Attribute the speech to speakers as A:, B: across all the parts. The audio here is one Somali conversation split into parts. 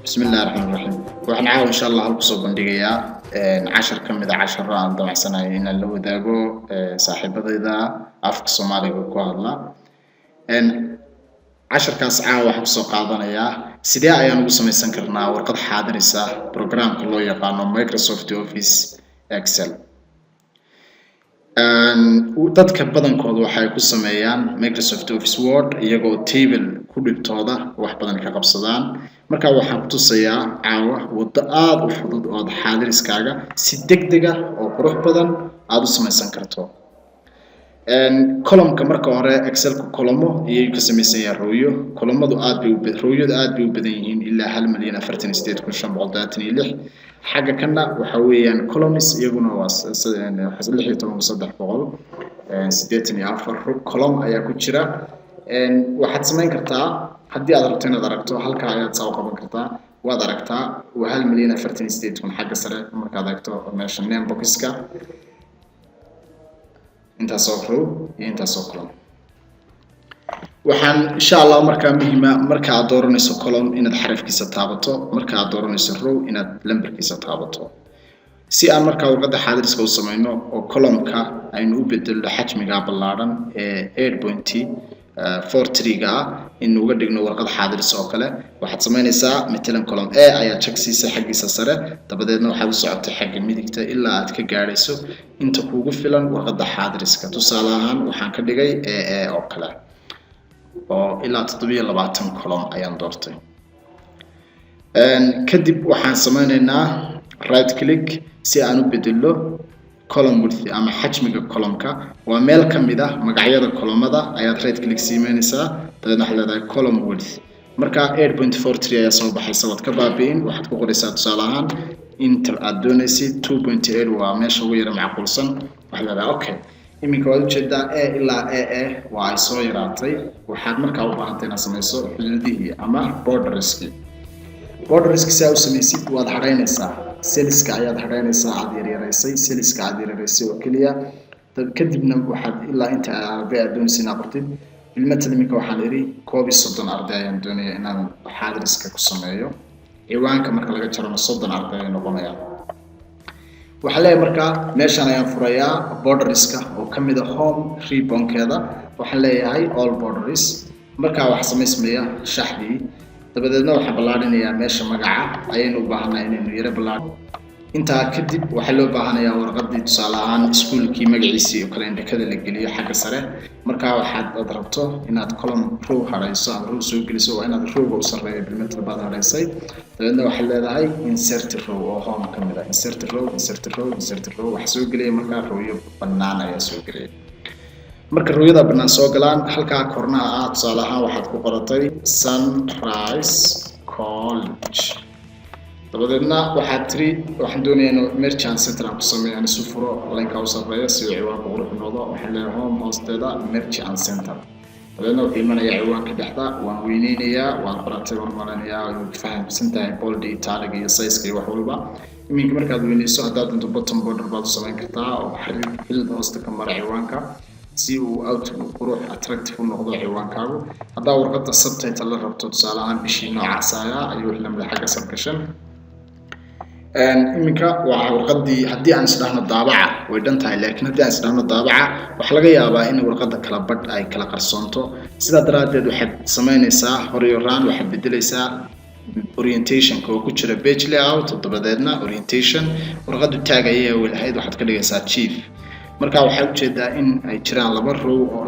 A: بسم الله الرحمن الرحيم waxaan caawa insha Allah halku soo bandhigayaa 10 kamid ah 10 aan damacsanahay in la wadaago saaxiibadayda afka Soomaaliga ku hadla 10kaas caawa waxaan soo qaadanayaa sidee ayaan ugu samaysan karnaa warqad xaadirisa programka loo yaqaan Microsoft Office Excel dadka badankoodu waxay ku sameeyaan Microsoft Office Word iyagoo table ku dhibtooda wax badan ka qabsadaan marka waxaan ku tusayaa caawa wada aad u fudud oo xaadiriskaaga si degdeg ah oo qurux badan aad u samaysan karto column-ka marka hore Excel ku column iyo ka sameysaya rooyo column-du aad bay u badan yihiin ilaa 1,048,536 xagga kana waxa weeyaan columns iyaguna waa 16,384 column ayaa ku jira waxaad samayn kartaa haddii aad rabto inaad aragto halka ayaad soo qaban kartaa waad aragtaa waa 1,048,000 xagga sare markaad aragto meesha name box-ka intaas oo row iyo intaas oo column waxaan insha Allah marka muhiima marka aad dooranayso column inaad xarafkiisa taabato marka aad dooranayso row inaad lambarkiisa taabato si aan marka warqadda xaadiriska u sameeyno oo column-ka aynu u bedelo xajmiga ballaaran ee 8.43 in uga dhigno warqad xaadiris oo kale waxaad sameynaysaa matalan column A ayaa check siisa xagiisa sare dabadeedna waxaad u socotay xagga midigta ilaa aad ka gaarayso inta kuugu filan warqadda xaadiriska tusaale ahaan waxaan ka dhigay AA oo kale oo ilaa 27 column ayaan doortay kadib waxaan sameynaynaa right click si aan u bedelo column width ama xajmiga column-ka waa meel kamid ah magacyada column-ada ayaad right click siimeynaysaa dadna waxa leedahay column width marka 8.43 ayaa soo baxaysa wad ka baabiin waxaad ku qoraysaa tusaale ahaan inta aad doonaysid 2.8 waa meesha ugu yar macquulsan waxa leedahay okay iminka waad ujeedaa A ilaa AA waa ay soo yaraatay waxaad markaa u baahantahay inaad samayso xududihii ama borderski saa u samaysid waad hareynaysaa cellska ayaad hareynaysaa aad yaryaraysay cellska aad yaryaraysay oo kaliya kadibna waxaad ilaa inta arday aad doonaysid inaad qortid ilmaha iminka waxaan iri 30 arday ayaan doonayaa inaan xaadiriska ku sameeyo ciwaanka marka laga jarano 30 arday ay noqonayaan waxa leeyahay marka meeshan ayaan furayaa borderska oo kamid ah home ribbon-keeda waxaan leeyahay all borders marka wax samaysmaya shaxdii dabadeedna waxaan ballaarinayaa meesha magaca ayaynu u baahanahay inaynu yara ballaarino intaa kadib waxaa loo baahanayaa warqadii tusaale ahaan iskuulkii magaciisii oo kale indhakada la geliyo xagga sare marka waxaad rabto inaad column row harayso ama row soo geliso waa inaad row-ga u sarreeyo bilmeter baad haraysay dabeedna waxaad leedahay insert row oo home ka mid ah insert row wax soo geliya markaa rooyo bannaan ayaa soo gelaya marka rooyada bannaan soo galaan halkaa kornaha ah tusaale ahaan waxaad ku qoratay Sunrise College dabadeedna waxaad tiri waxaan doonayaa inuu merchant center aan ku sameeyo aan isu furo linka u sarreeya si ciwaanka qurux noqdo waxaan leeyahay home hoosteeda merchant center dabadeedna wuxuu imanayaa ciwaanka dhexda waan weyneynayaa waan baratay waan malanayaa inuu fahamsan tahay bold italic iyo size iyo wax walba iminka markaad weyneyso haddaad inta bottom border baad u samayn kartaa oo xiriir hoosta ka mara ciwaanka si uu outlook qurux attractive u noqdo ciwaankaagu haddaa warqadda subtitle la rabto tusaale ahaan bishii noocaas ayuu la mid xagga subgashan iminka waa warqadii haddii aan isdhaahno daabaca way dhan tahay laakiin haddii aan isdhaahno daabaca waxa laga yaabaa in warqadda kala badh ay kala qarsoonto sidaa daraadeed waxaad samaynaysaa horyoraan waxaad bedelaysaa orientation-ka oo ku jira page layout dabadeedna orientation warqaddu tag ayay walahayd waxaad ka dhigaysaa chief marka waxaad ujeedaa in ay jiraan laba row oo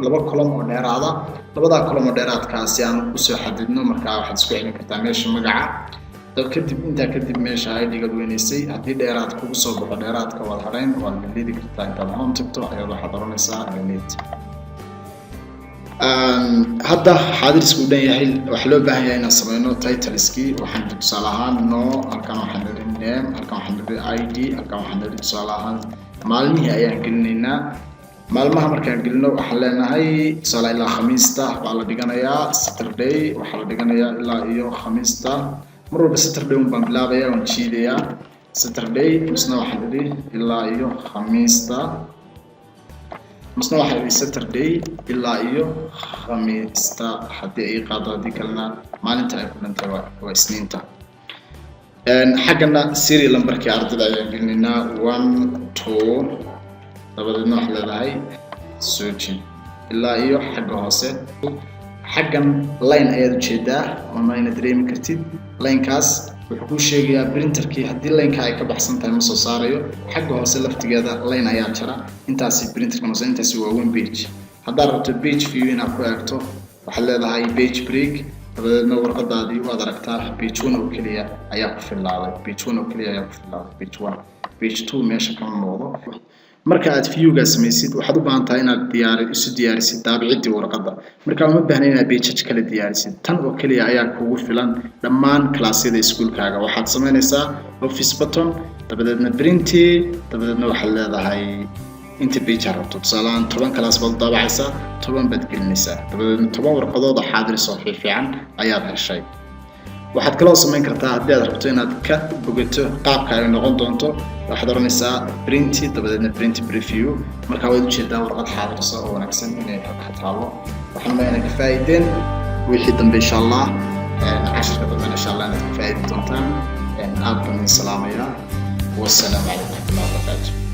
A: laba column oo dheeraada labada column oo dheeraadkaasi aan u soo xadidno marka waxaad isku xilin kartaa meesha magaca kadib intaa kadib meesha ay dhigad weynaysay haddii dheeraad kugu soo baxo dheeraadka waad hareyn waad gelidi kartaa intaad home tagto ayaad waxaad oranaysaa delete hadda xaadirisku u dhan yahay waxa loo baahan yahay inaan sameyno titleski waxaan tusaale ahaan no halkan waxaan leeyahay name halkan waxaan leeyahay ID halkan waxaan leeyahay tusaale ahaan maalmihii ayaan gelinaynaa maalmaha markaan gelino waxaan leenahay tusaale ilaa khamiista waa la dhiganayaa Saturday waxaa la dhiganayaa ilaa iyo khamiista mar walba Saturday baan bilaabayaa waan jiidayaa Saturday misna waxaan idhi ilaa iyo khamiista misna waxaan idhi Saturday ilaa iyo khamiista haddii ay qaado haddii kalena maalinta ay ku dhantahay waa Isniinta حقنا serial number كي أرد قلنا 1 2 طبعا نحن هاي searching إلا إيو حق هاسه حقا line أياد جدا online دريم كرتيد line كاس وحكو شيء يا printer كي هدي line كاي كبحسن تايم صاريو حق هاسه لفت جدا line أياد شرا أنت أسي printer كنوزين أنت سوى وين page هذا ربط page view هنا كويكتو وحلا هاي page break طبعا ورقة دي وأدركتها page 1 وكلية أياك في اللعبة page 1 وكلية أياك في اللعبة page 1 page 2 ماشي كم موضوع marka aad viewga samaysid waxaad u baahan tahay inaad diyaarisid daabicidii warqadda marka uma baahna inaad page kale diyaarisid tan oo kaliya ayaa kugu filan dhammaan klaasyada iskuulkaaga waxaad samaynaysaa office button dabadeedna printy dabadeedna waxaad leedahay inta page rabto tusaalahan 10 class baad daabacaysaa 10 baad gelinaysaa dabadeedna 10 warqadood oo xaadir soo fiican ayaad heshay waxaad kaloo samayn kartaa haddii aad rabto inaad ka bogato qaabka ay noqon doonto waxaad oranaysaa printy dabadeedna print preview marka waad u jeedaa warqad xaadirsan oo wanaagsan inay ka taalo waxaan leeyahay ka faa'iideen wixii dambe insha Allah casharka dambe insha Allah inaad ka faa'iidi doontaan aad baan salaamaya wassalaamu calaykum wa rahmatullahi wa barakatuh